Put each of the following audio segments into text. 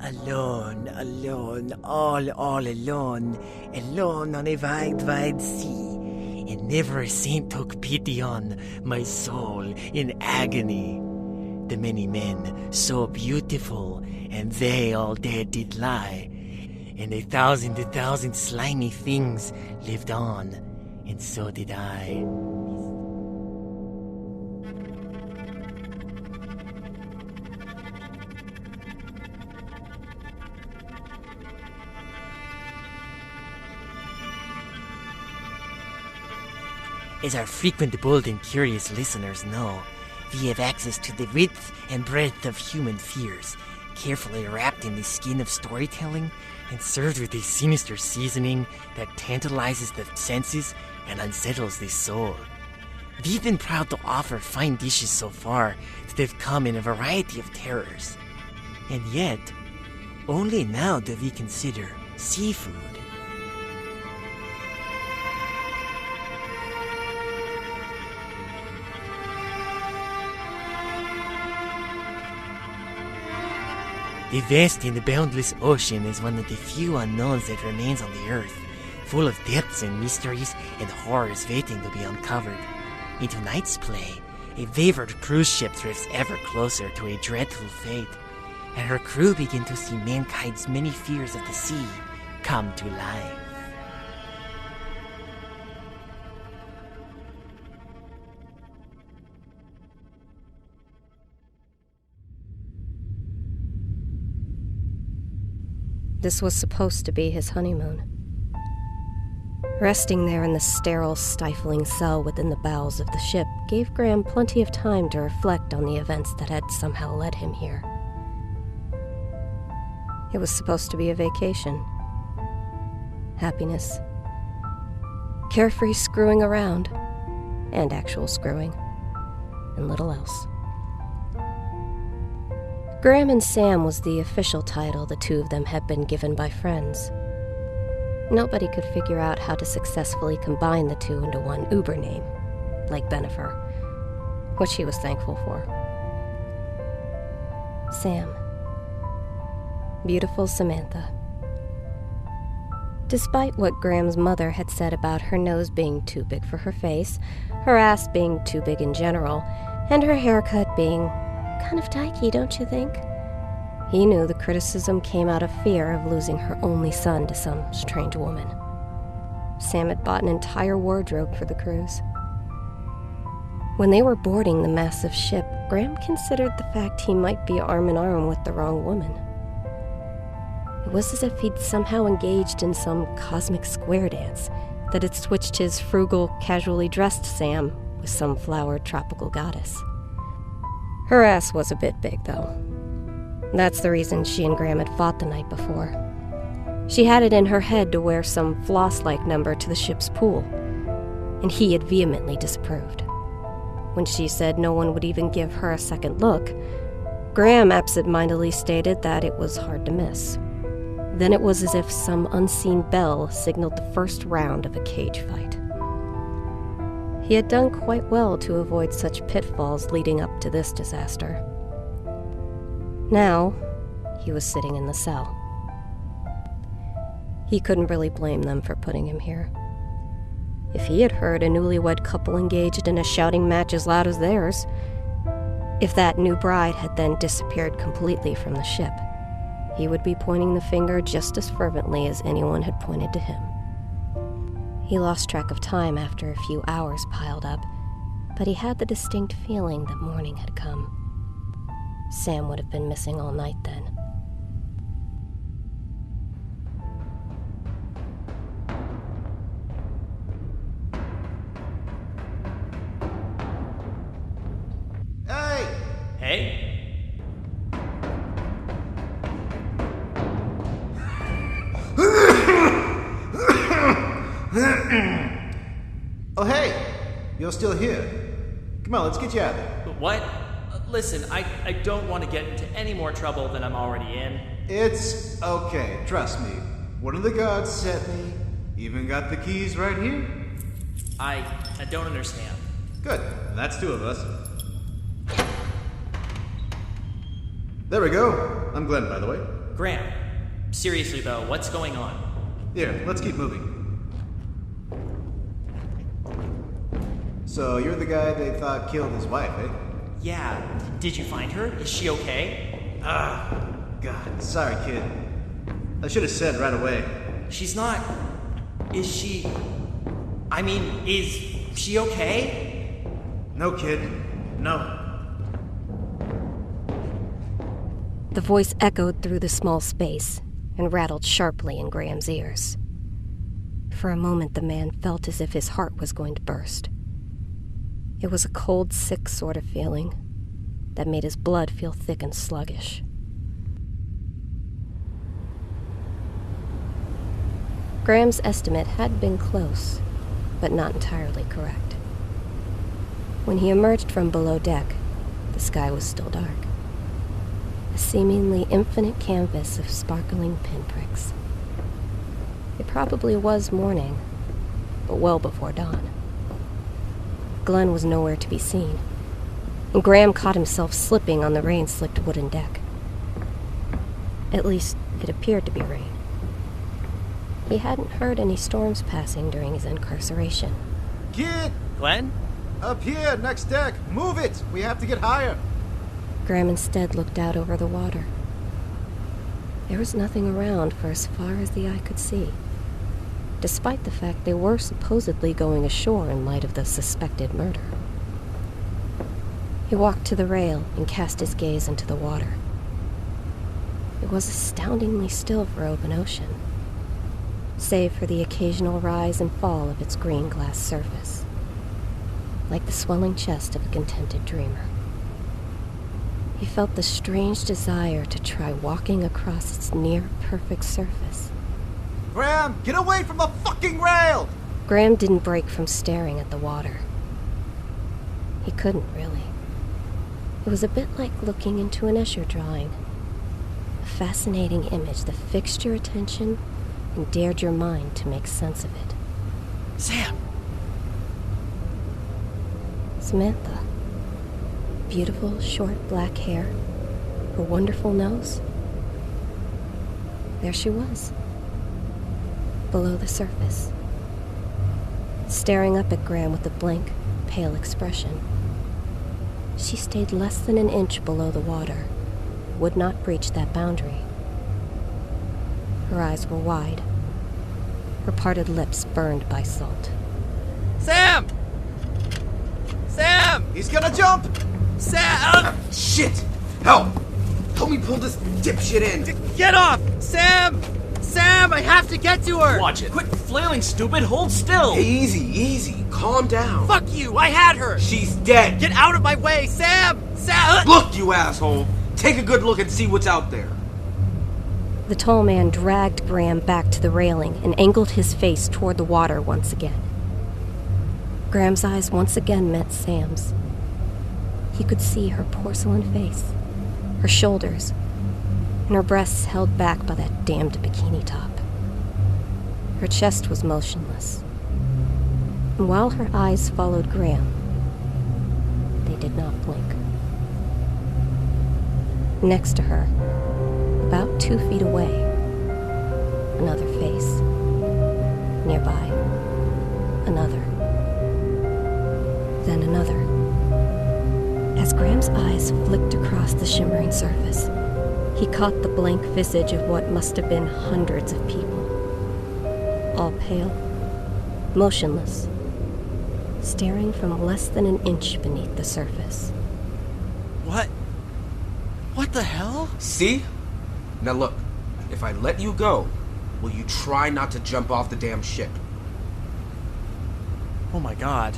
Alone, alone, all alone, alone on a wide, wide sea. And never a saint took pity on my soul in agony. The many men, so beautiful, and they all dead did lie. And a thousand slimy things lived on, and so did I. As our frequent, bold, and curious listeners know, we have access to the width and breadth of human fears, carefully wrapped in the skin of storytelling and served with a sinister seasoning that tantalizes the senses and unsettles the soul. We've been proud to offer fine dishes so far that have come in a variety of terrors. And yet, only now do we consider seafood. The vast and boundless ocean is one of the few unknowns that remains on the earth, full of depths and mysteries and horrors waiting to be uncovered. In tonight's play, a wayward cruise ship drifts ever closer to a dreadful fate, and her crew begin to see mankind's many fears of the sea come to life. This was supposed to be his honeymoon. Resting there in the sterile, stifling cell within the bowels of the ship gave Graham plenty of time to reflect on the events that had somehow led him here. It was supposed to be a vacation. Happiness. Carefree screwing around. And actual screwing. And little else. Graham and Sam was the official title the two of them had been given by friends. Nobody could figure out how to successfully combine the two into one Uber name, like Benifer, which he was thankful for. Sam. Beautiful Samantha. Despite what Graham's mother had said about her nose being too big for her face, her ass being too big in general, and her haircut being kind of dykey, don't you think? He knew the criticism came out of fear of losing her only son to some strange woman. Sam had bought an entire wardrobe for the cruise. When they were boarding the massive ship, Graham considered the fact he might be arm in arm with the wrong woman. It was as if he'd somehow engaged in some cosmic square dance that had switched his frugal, casually dressed Sam with some flowered tropical goddess. Her ass was a bit big, though. That's the reason she and Graham had fought the night before. She had it in her head to wear some floss-like number to the ship's pool, and he had vehemently disapproved. When she said no one would even give her a second look, Graham absent-mindedly stated that it was hard to miss. Then it was as if some unseen bell signaled the first round of a cage fight. He had done quite well to avoid such pitfalls leading up to this disaster. Now, he was sitting in the cell. He couldn't really blame them for putting him here. If he had heard a newlywed couple engaged in a shouting match as loud as theirs, if that new bride had then disappeared completely from the ship, he would be pointing the finger just as fervently as anyone had pointed to him. He lost track of time after a few hours piled up, but he had the distinct feeling that morning had come. Sam would have been missing all night then. Hey! Hey? Oh, hey! You're still here. Come on, let's get you out of there. What? Listen, I don't want to get into any more trouble than I'm already in. It's okay, trust me. One of the guards sent me. Even got the keys right here. I don't understand. Good, that's two of us. There we go. I'm Glenn, by the way. Graham, seriously though, what's going on? Here, let's keep moving. So, you're the guy they thought killed his wife, eh? Yeah, did you find her? Is she okay? God, sorry, kid. I should have said right away. She's not... Is she... I mean, is she okay? No, kid. No. The voice echoed through the small space and rattled sharply in Graham's ears. For a moment, the man felt as if his heart was going to burst. It was a cold, sick sort of feeling that made his blood feel thick and sluggish. Graham's estimate had been close, but not entirely correct. When he emerged from below deck, the sky was still dark. A seemingly infinite canvas of sparkling pinpricks. It probably was morning, but well before dawn. Glenn was nowhere to be seen, and Graham caught himself slipping on the rain-slicked wooden deck. At least, it appeared to be rain. He hadn't heard any storms passing during his incarceration. Kid! Glenn? Up here, next deck! Move it! We have to get higher! Graham instead looked out over the water. There was nothing around for as far as the eye could see, despite the fact they were supposedly going ashore in light of the suspected murder. He walked to the rail and cast his gaze into the water. It was astoundingly still for open ocean, save for the occasional rise and fall of its green glass surface, like the swelling chest of a contented dreamer. He felt the strange desire to try walking across its near-perfect surface. Graham, get away from the fucking rail! Graham didn't break from staring at the water. He couldn't, really. It was a bit like looking into an Escher drawing. A fascinating image that fixed your attention and dared your mind to make sense of it. Sam! Samantha. Beautiful, short black hair. Her wonderful nose. There she was. Below the surface. Staring up at Graham with a blank, pale expression. She stayed less than an inch below the water, would not breach that boundary. Her eyes were wide. Her parted lips burned by salt. Sam! Sam! He's gonna jump! Sam! Shit! Help! Help me pull this dipshit in! Get off! Sam! Sam, I have to get to her! Watch it. Quit flailing, stupid. Hold still. Hey, easy. Calm down. Fuck you. I had her. She's dead. Get out of my way, Sam! Sam! Look, you asshole. Take a good look and see what's out there. The tall man dragged Graham back to the railing and angled his face toward the water once again. Graham's eyes once again met Sam's. He could see her porcelain face, her shoulders, and her breasts held back by that damned bikini top. Her chest was motionless, and while her eyes followed Graham, they did not blink. Next to her, about 2 feet away, another face. Nearby, another. Then another. As Graham's eyes flicked across the shimmering surface, he caught the blank visage of what must have been hundreds of people. All pale, motionless, staring from less than an inch beneath the surface. What the hell? See? Now look, if I let you go, will you try not to jump off the damn ship? Oh my god.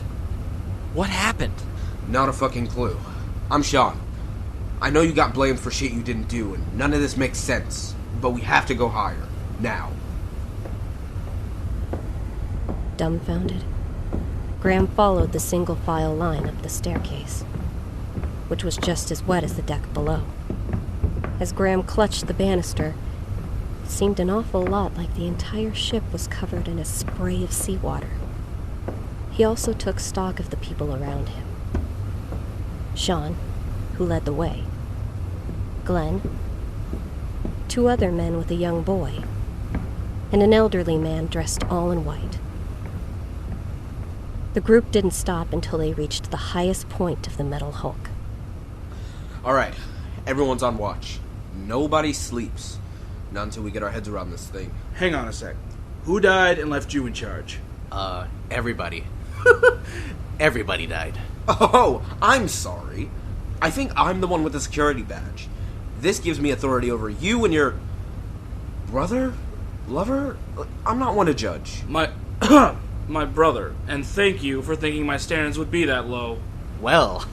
What happened? Not a fucking clue. I'm Sean. I know you got blamed for shit you didn't do, and none of this makes sense, but we have to go higher. Now. Dumbfounded, Graham followed the single-file line up the staircase, which was just as wet as the deck below. As Graham clutched the banister, it seemed an awful lot like the entire ship was covered in a spray of seawater. He also took stock of the people around him. Sean, who led the way. Glenn. 2 other men with a young boy, and an elderly man dressed all in white. The group didn't stop until they reached the highest point of the metal hulk. Alright, everyone's on watch. Nobody sleeps. Not until we get our heads around this thing. Hang on a sec. Who died and left you in charge? Everybody. Everybody died. Oh, I'm sorry. I think I'm the one with the security badge. This gives me authority over you and your... brother? Lover? I'm not one to judge. My brother. And thank you for thinking my standards would be that low. Well,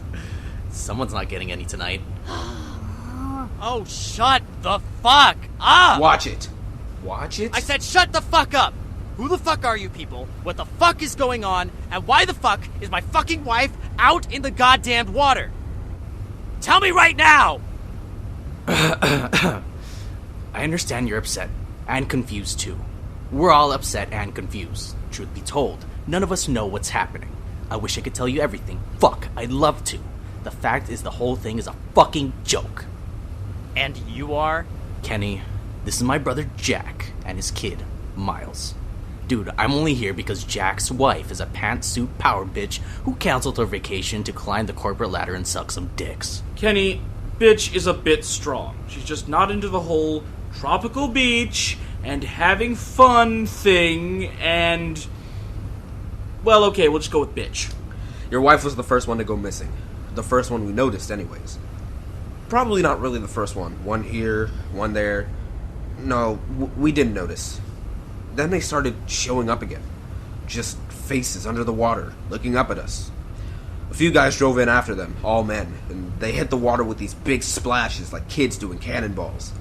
someone's not getting any tonight. Oh, shut the fuck up! Watch it. Watch it? I said shut the fuck up! Who the fuck are you people? What the fuck is going on? And why the fuck is my fucking wife out in the goddamned water? Tell me right now! I understand you're upset. And confused too. We're all upset and confused. Truth be told, none of us know what's happening. I wish I could tell you everything. Fuck, I'd love to. The fact is the whole thing is a fucking joke. And you are? Kenny, this is my brother Jack and his kid, Miles. Dude, I'm only here because Jack's wife is a pantsuit power bitch who canceled her vacation to climb the corporate ladder and suck some dicks. Kenny, bitch is a bit strong. She's just not into the whole tropical beach and having fun thing and... Well, okay, we'll just go with bitch. Your wife was the first one to go missing. The first one we noticed, anyways. Probably not really the first one. One here, one there. No, we didn't notice. Then they started showing up again. Just faces under the water, looking up at us. A few guys drove in after them, all men, and they hit the water with these big splashes like kids doing cannonballs.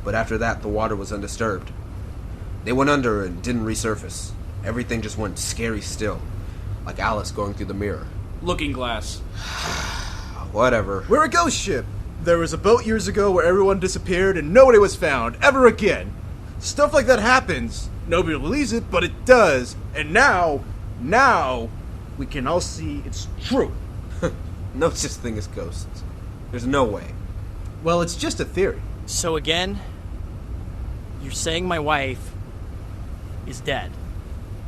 But after that, the water was undisturbed. They went under and didn't resurface. Everything just went scary still, like Alice going through the mirror. Looking glass. Whatever. We're a ghost ship. There was a boat years ago where everyone disappeared and nobody was found, ever again. Stuff like that happens. Nobody believes it, but it does. And now, we can all see it's true. No such thing as ghosts. There's no way. Well, it's just a theory. So again, you're saying my wife is dead.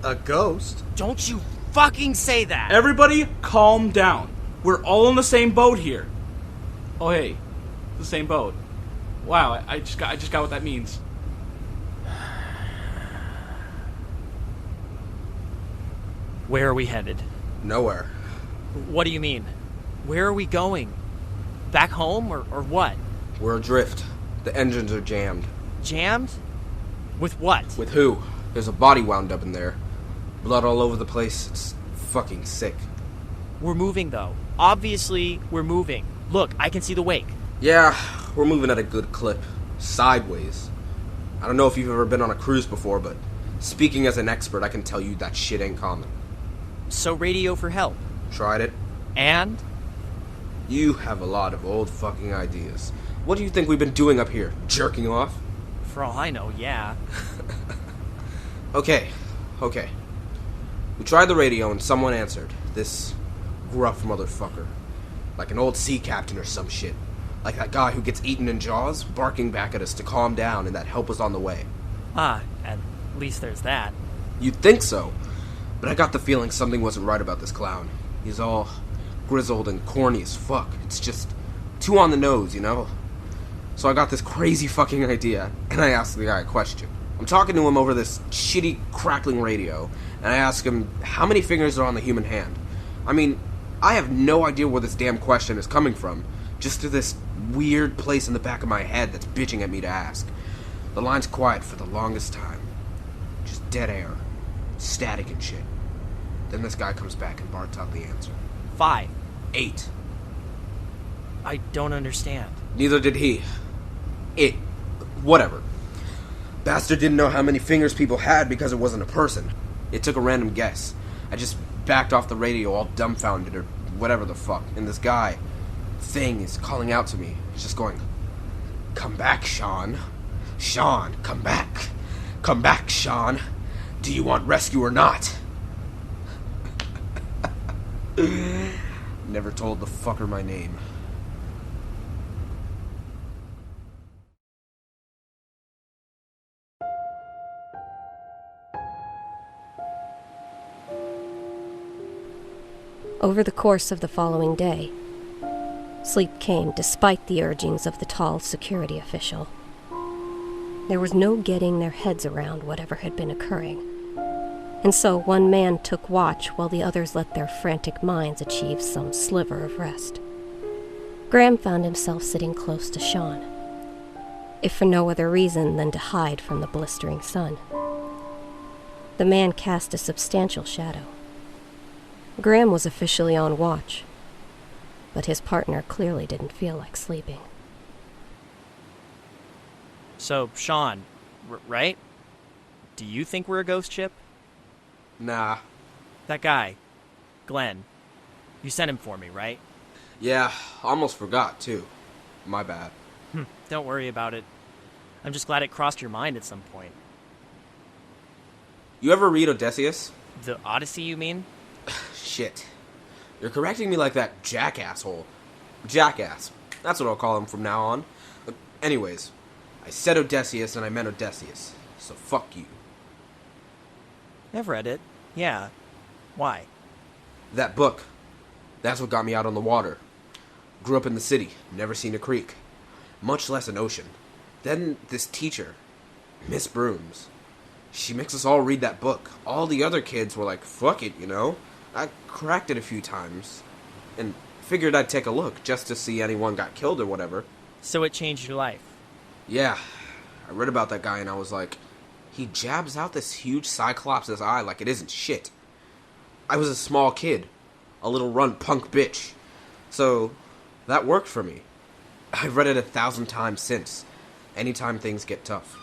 A ghost? Don't you fucking say that! Everybody, calm down. We're all in the same boat here. Oh, hey, the same boat. Wow, I just got what that means. Where are we headed? Nowhere. What do you mean? Where are we going? Back home or what? We're adrift. The engines are jammed. Jammed? With what? With who? There's a body wound up in there. Blood all over the place. It's fucking sick. We're moving, though. Obviously, we're moving. Look, I can see the wake. Yeah, we're moving at a good clip. Sideways. I don't know if you've ever been on a cruise before, but speaking as an expert, I can tell you that shit ain't common. So radio for help. Tried it. And? You have a lot of old fucking ideas. What do you think we've been doing up here? Jerking off? For all I know, yeah. Okay. We tried the radio and someone answered. This gruff motherfucker. Like an old sea captain or some shit. Like that guy who gets eaten in Jaws, barking back at us to calm down and that help was on the way. Ah, at least there's that. You'd think so, but I got the feeling something wasn't right about this clown. He's all grizzled and corny as fuck. It's just too on the nose, you know? So I got this crazy fucking idea, and I asked the guy a question. I'm talking to him over this shitty, crackling radio, and I ask him how many fingers are on the human hand. I mean, I have no idea where this damn question is coming from, just to this weird place in the back of my head that's bitching at me to ask. The line's quiet for the longest time. Just dead air. Static and shit. Then this guy comes back and barks out the answer. 5. 8. I don't understand. Neither did he. Whatever. Bastard didn't know how many fingers people had because it wasn't a person. It took a random guess. I just backed off the radio all dumbfounded or whatever the fuck. And this thing is calling out to me. It's just going, "Come back, Sean. Sean, come back. Come back, Sean. Do you want rescue or not?" Never told the fucker my name. Over the course of the following day, sleep came despite the urgings of the tall security official. There was no getting their heads around whatever had been occurring, and so one man took watch while the others let their frantic minds achieve some sliver of rest. Graham found himself sitting close to Sean, if for no other reason than to hide from the blistering sun. The man cast a substantial shadow. Graham was officially on watch, but his partner clearly didn't feel like sleeping. So, Sean, right? Do you think we're a ghost ship? Nah. That guy, Glenn, you sent him for me, right? Yeah, almost forgot, too. My bad. Don't worry about it. I'm just glad it crossed your mind at some point. You ever read Odysseus? The Odyssey, you mean? Shit. You're correcting me like that jackass-hole. Jackass. That's what I'll call him from now on. Anyways, I said Odysseus and I meant Odysseus. So fuck you. I've read it. Yeah. Why? That book. That's what got me out on the water. Grew up in the city, never seen a creek, much less an ocean. Then this teacher, Miss Brooms, she makes us all read that book. All the other kids were like, fuck it, you know? I cracked it a few times and figured I'd take a look just to see anyone got killed or whatever. So it changed your life? Yeah. I read about that guy and I was like, he jabs out this huge cyclops' eye like it isn't shit. I was a small kid, a little runt punk bitch. So that worked for me. I've read it 1,000 times since, anytime things get tough.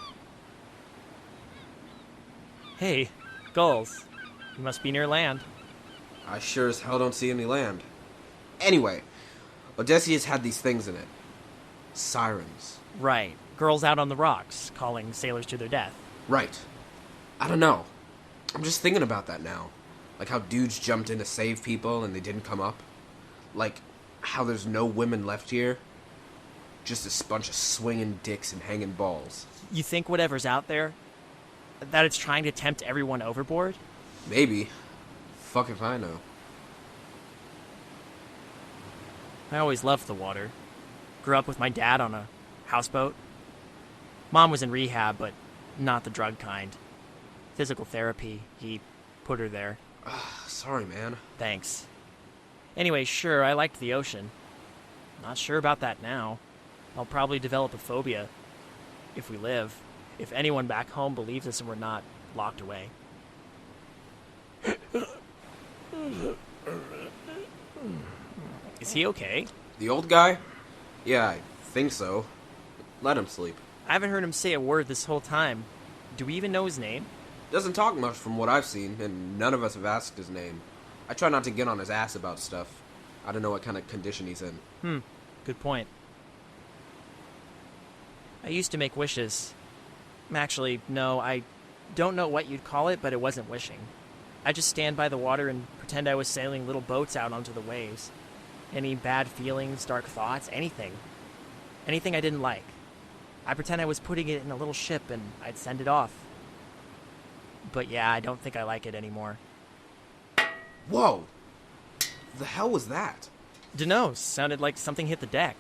Hey, gulls. You must be near land. I sure as hell don't see any land. Anyway, Odysseus had these things in it. Sirens. Right. Girls out on the rocks, calling sailors to their death. Right. I don't know. I'm just thinking about that now. Like how dudes jumped in to save people and they didn't come up. Like how there's no women left here. Just a bunch of swinging dicks and hanging balls. You think whatever's out there, that it's trying to tempt everyone overboard? Maybe. Fuck if I know. I always loved the water. Grew up with my dad on a houseboat. Mom was in rehab, but not the drug kind. Physical therapy, he put her there. Sorry, man. Thanks. Anyway, sure, I liked the ocean. Not sure about that now. I'll probably develop a phobia. If we live. If anyone back home believes us and we're not locked away. Is he okay? The old guy? Yeah, I think so. Let him sleep. I haven't heard him say a word this whole time. Do we even know his name? Doesn't talk much from what I've seen, and none of us have asked his name. I try not to get on his ass about stuff. I don't know what kind of condition he's in. Good point. I used to make wishes. Actually, no, I don't know what you'd call it, but it wasn't wishing. I just stand by the water and pretend I was sailing little boats out onto the waves. Any bad feelings, dark thoughts, anything. Anything I didn't like. I pretend I was putting it in a little ship and I'd send it off. But yeah, I don't think I like it anymore. Whoa! The hell was that? Dunno, sounded like something hit the deck.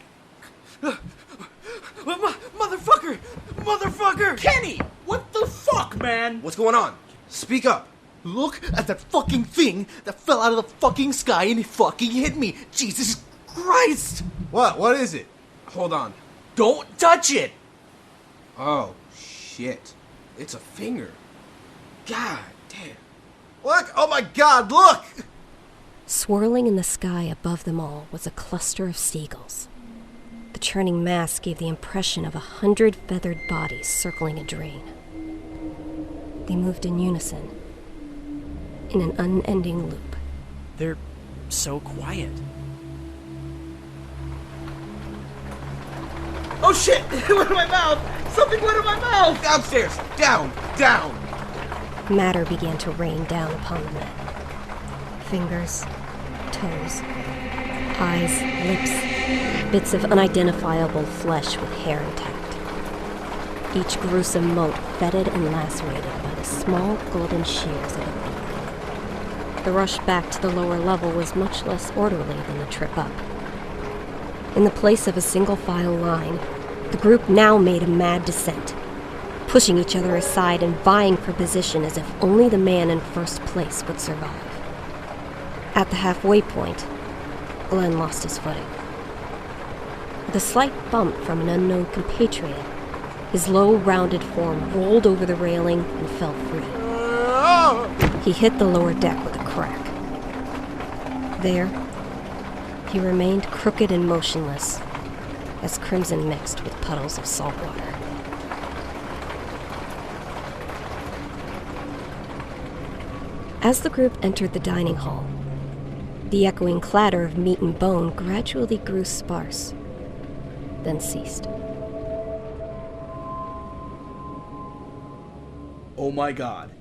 Motherfucker! Motherfucker! Kenny! What the fuck, man? What's going on? Speak up! Look at that fucking thing that fell out of the fucking sky and it fucking hit me. Jesus Christ! What? What is it? Hold on. Don't touch it! Oh, shit. It's a finger. God damn. Look! Oh my god, look! Swirling in the sky above them all was a cluster of seagulls. The churning mass gave the impression of 100 feathered bodies circling a drain. They moved in unison, in an unending loop. They're so quiet. Oh shit! It went in my mouth! Something went in my mouth! Downstairs! Down! Down! Matter began to rain down upon the men. Fingers, toes, eyes, lips, bits of unidentifiable flesh with hair intact. Each gruesome mote fetid and lacerated by the small golden shears of a beak. the rush back to the lower level was much less orderly than the trip up. In the place of a single-file line, the group now made a mad descent, pushing each other aside and vying for position as if only the man in first place would survive. At the halfway point, Glenn lost his footing. With a slight bump from an unknown compatriot, his low, rounded form rolled over the railing and fell free. He hit the lower deck with a crack. There, he remained crooked and motionless as crimson mixed with puddles of salt water. As the group entered the dining hall, the echoing clatter of meat and bone gradually grew sparse, then ceased. Oh my god.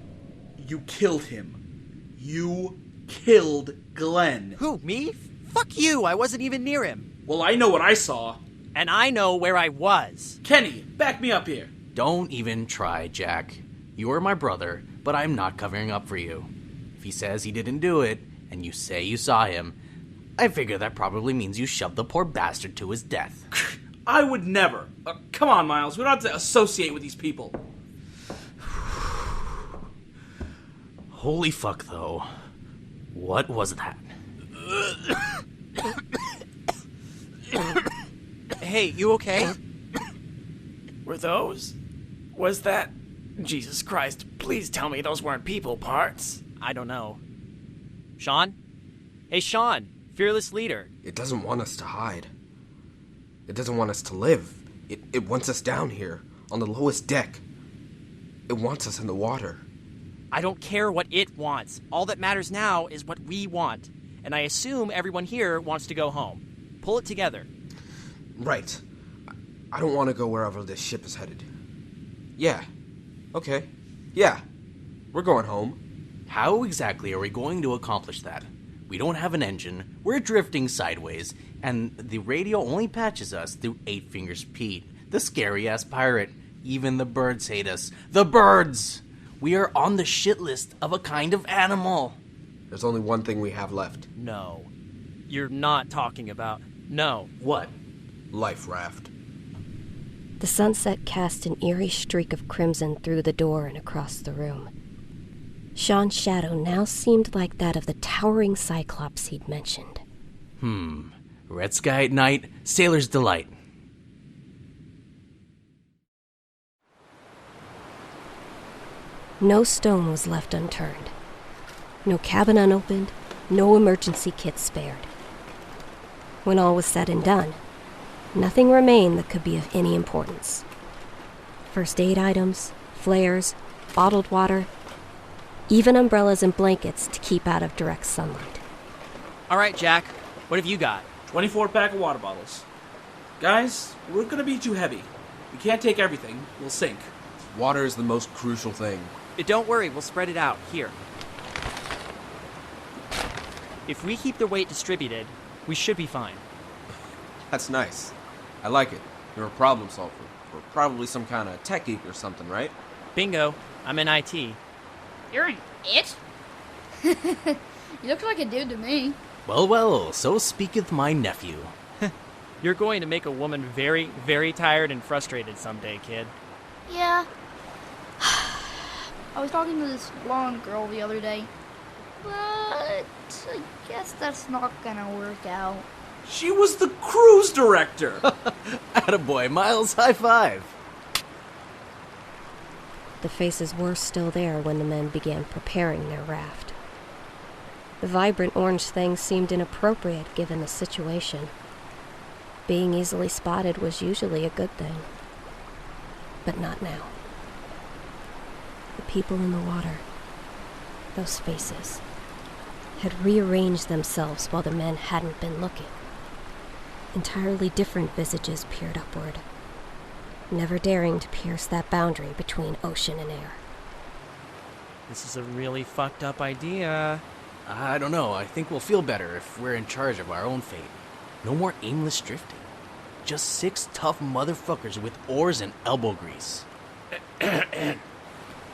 You killed him. You killed Glenn. Who, me? Fuck you, I wasn't even near him. Well, I know what I saw. And I know where I was. Kenny, back me up here. Don't even try, Jack. You are my brother, but I'm not covering up for you. If he says he didn't do it, and you say you saw him, I figure that probably means you shoved the poor bastard to his death. I would never. Come on, Miles, we don't have to associate with these people. Holy fuck, though. What was that? Hey, you okay? Were those? Was that? Jesus Christ, please tell me those weren't people parts. I don't know. Sean? Hey, Sean, fearless leader. It doesn't want us to hide. It doesn't want us to live. It wants us down here, on the lowest deck. It wants us in the water. I don't care what it wants. All that matters now is what we want. And I assume everyone here wants to go home. Pull it together. Right. I don't want to go wherever this ship is headed. Yeah. Okay. Yeah. We're going home. How exactly are we going to accomplish that? We don't have an engine, we're drifting sideways, and the radio only patches us through Eight Fingers Pete, the scary-ass pirate. Even the birds hate us. The birds! We are on the shit list of a kind of animal. There's only one thing we have left. No. You're not talking about... No. What? Life raft. The sunset cast an eerie streak of crimson through the door and across the room. Sean's shadow now seemed like that of the towering cyclops he'd mentioned. Red sky at night, sailor's delight. No stone was left unturned. No cabin unopened, no emergency kits spared. When all was said and done, nothing remained that could be of any importance. First aid items, flares, bottled water, even umbrellas and blankets to keep out of direct sunlight. All right, Jack, what have you got? 24-pack of water bottles. Guys, we're gonna be too heavy. We can't take everything. We'll sink. Water is the most crucial thing. Don't worry, we'll spread it out. Here. If we keep the weight distributed, we should be fine. That's nice. I like it. You're a problem solver. Or probably some kind of tech geek or something, right? Bingo. I'm in IT. You're an it? You look like a dude to me. Well, well, so speaketh my nephew. You're going to make a woman very, very tired and frustrated someday, kid. Yeah. I was talking to this blonde girl the other day, but I guess that's not gonna work out. She was the cruise director! Attaboy, Miles, high five! The faces were still there when the men began preparing their raft. The vibrant orange thing seemed inappropriate given the situation. Being easily spotted was usually a good thing. But not now. The people in the water, those faces, had rearranged themselves while the men hadn't been looking. Entirely different visages peered upward, never daring to pierce that boundary between ocean and air. This is a really fucked up idea. I don't know, I think we'll feel better if we're in charge of our own fate. No more aimless drifting. Just 6 tough motherfuckers with oars and elbow grease.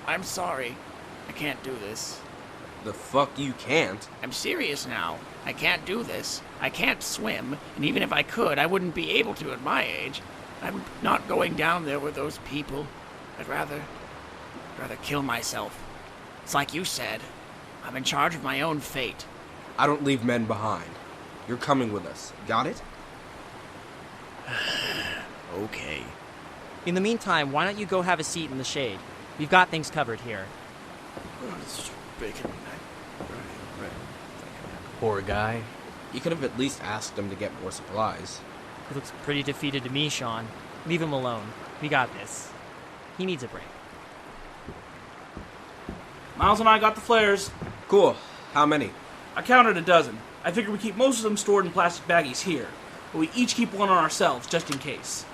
I'm sorry. I can't do this. The fuck you can't? I'm serious now. I can't do this. I can't swim, and even if I could, I wouldn't be able to at my age. I'm not going down there with those people. I'd rather kill myself. It's like you said. I'm in charge of my own fate. I don't leave men behind. You're coming with us. Got it? Okay. In the meantime, why don't you go have a seat in the shade? We've got things covered here. Poor guy. You could have at least asked him to get more supplies. He looks pretty defeated to me, Sean. Leave him alone. We got this. He needs a break. Miles and I got the flares. Cool. How many? I counted a dozen. I figure we keep most of them stored in plastic baggies here, but we each keep one on ourselves, just in case.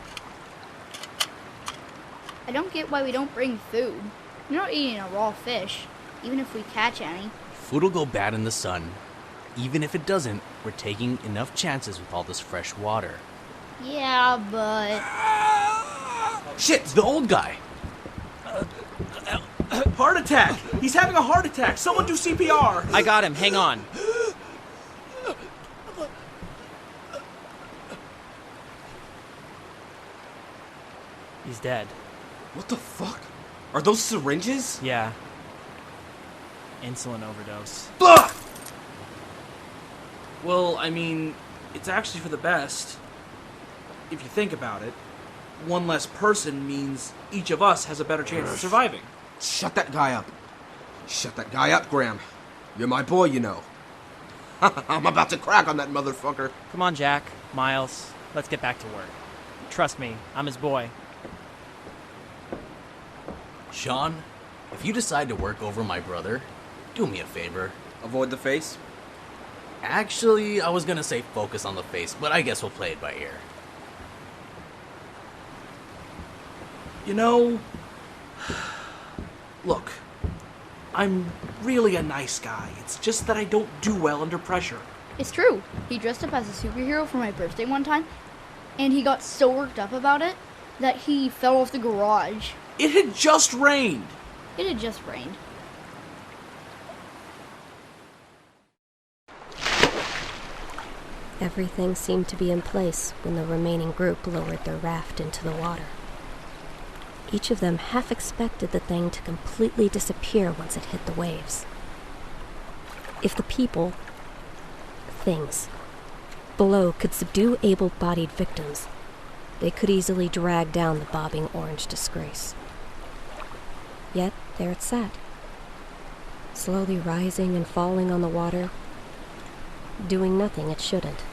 I don't get why we don't bring food. We're not eating a raw fish, even if we catch any. Food will go bad in the sun. Even if it doesn't, we're taking enough chances with all this fresh water. Yeah, but... Shit, the old guy! Heart attack! He's having a heart attack! Someone do CPR! I got him. Hang on. He's dead. What the fuck? Are those syringes? Yeah. Insulin overdose. Ugh! Well, I mean, it's actually for the best. If you think about it, one less person means each of us has a better chance of surviving. Shut that guy up. Shut that guy up, Graham. You're my boy, you know. I'm about to crack on that motherfucker. Come on, Jack. Miles. Let's get back to work. Trust me, I'm his boy. Sean, if you decide to work over my brother, do me a favor. Avoid the face? Actually, I was gonna say focus on the face, but I guess we'll play it by ear. You know, look, I'm really a nice guy. It's just that I don't do well under pressure. It's true. He dressed up as a superhero for my birthday one time, and he got so worked up about it that he fell off the garage. It had just rained. It had just rained. Everything seemed to be in place when the remaining group lowered their raft into the water. Each of them half expected the thing to completely disappear once it hit the waves. If the things, below could subdue able-bodied victims, they could easily drag down the bobbing orange disgrace. Yet there it sat, slowly rising and falling on the water, doing nothing it shouldn't.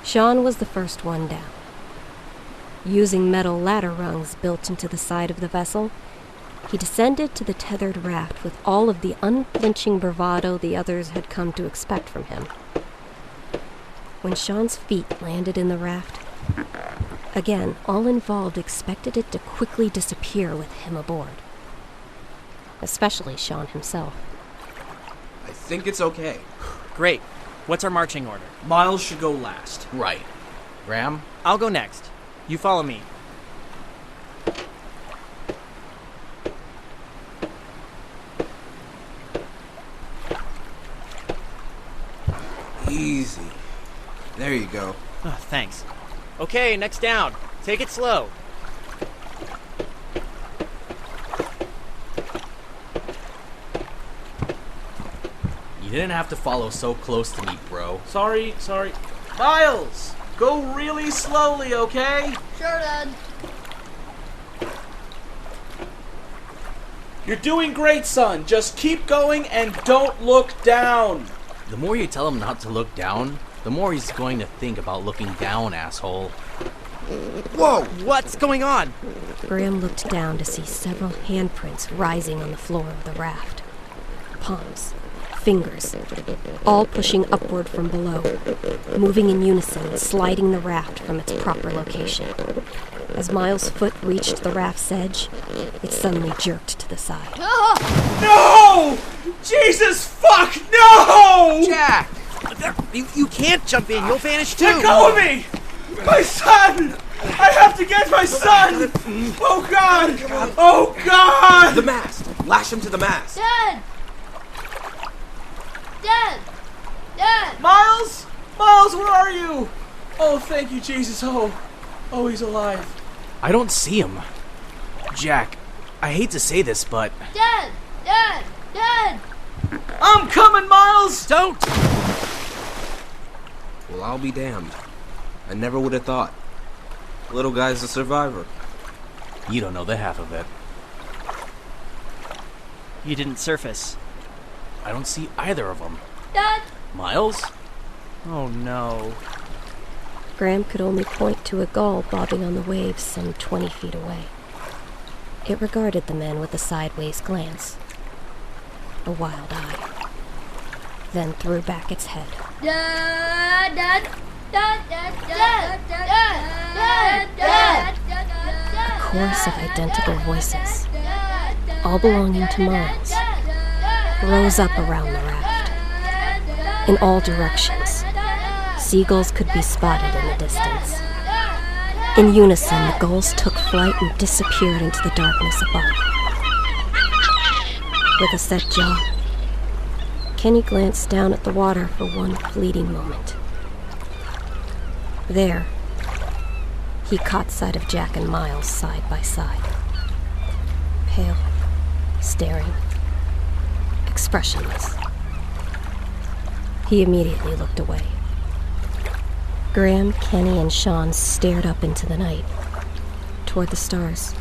Sean was the first one down. Using metal ladder rungs built into the side of the vessel, he descended to the tethered raft with all of the unflinching bravado the others had come to expect from him. When Sean's feet landed in the raft, again, all involved expected it to quickly disappear with him aboard. Especially Sean himself. I think it's okay. Great. What's our marching order? Miles should go last. Right. Graham? I'll go next. You follow me. Easy. There you go. Oh, thanks. Okay, next down. Take it slow. You didn't have to follow so close to me, bro. Sorry. Miles! Go really slowly, okay? Sure, Dad. You're doing great, son. Just keep going and don't look down. The more you tell him not to look down, the more he's going to think about looking down, asshole. Whoa! What's going on? Graham looked down to see several handprints rising on the floor of the raft. Palms, fingers, all pushing upward from below, moving in unison, sliding the raft from its proper location. As Miles' foot reached the raft's edge, it suddenly jerked to the side. No! Jesus fuck, no! Jack! You can't jump in. You'll vanish too. Let go of me! My son! I have to get my son! Oh God! Oh God! The mast! Lash him to the mast! Dad! Dad! Dad! Miles! Miles, where are you? Oh, thank you, Jesus. Oh, he's alive. I don't see him. Jack, I hate to say this, but... Dad! Dad! Dad! I'm coming, Miles! Don't! Well, I'll be damned. I never would have thought. Little guy's a survivor. You don't know the half of it. You didn't surface. I don't see either of them. Dad! Miles? Oh no. Graham could only point to a gull bobbing on the waves some 20 feet away. It regarded the men with a sideways glance, a wild eye, then threw back its head. Dad! Dad! Dad! Dad! Dad! Dad! Dad! Dad! A chorus of identical voices, all belonging to Miles, rose up around the raft. In all directions, seagulls could be spotted in the distance. In unison, the gulls took flight and disappeared into the darkness above. With a set jaw, Kenny glanced down at the water for one fleeting moment. There, he caught sight of Jack and Miles side by side. Pale, staring, expressionless. He immediately looked away. Graham, Kenny, and Sean stared up into the night, toward the stars,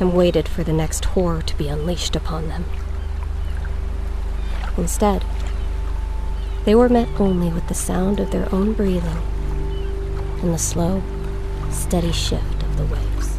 and waited for the next horror to be unleashed upon them. Instead, they were met only with the sound of their own breathing and the slow, steady shift of the waves.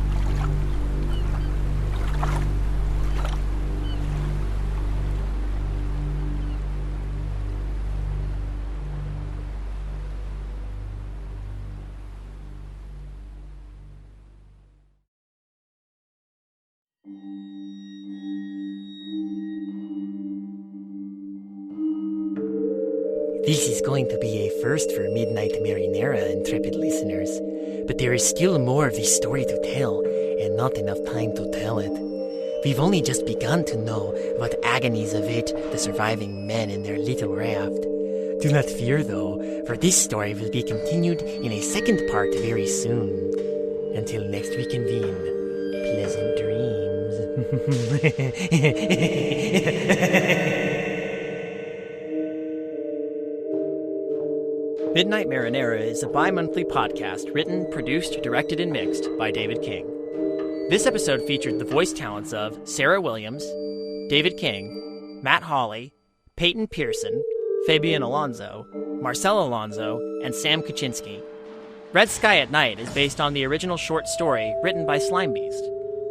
This is going to be a first for Midnight Marinara, intrepid listeners, but there is still more of this story to tell, and not enough time to tell it. We've only just begun to know what agonies await the surviving men in their little raft. Do not fear, though, for this story will be continued in a second part very soon. Until next we convene, pleasant dreams. Midnight Marinara is a bi-monthly podcast written, produced, directed, and mixed by David King. This episode featured the voice talents of Sarah Williams, David King, Matt Holley, Peyton Pearson, Fabian Alonzo, Marcel Alonzo, and Sam Kuczynski. Red Sky at Night is based on the original short story written by Slimebeast.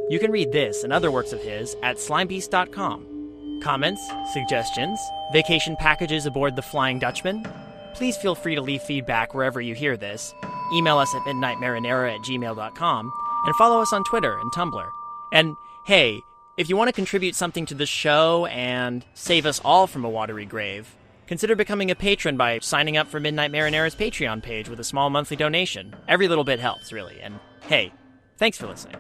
You can read this and other works of his at slimebeast.com. Comments, suggestions, vacation packages aboard the Flying Dutchman? Please feel free to leave feedback wherever you hear this. Email us at midnightmarinara@gmail.com and follow us on Twitter and Tumblr. And hey, if you want to contribute something to the show and save us all from a watery grave, consider becoming a patron by signing up for Midnight Marinara's Patreon page with a small monthly donation. Every little bit helps, really. And hey, thanks for listening.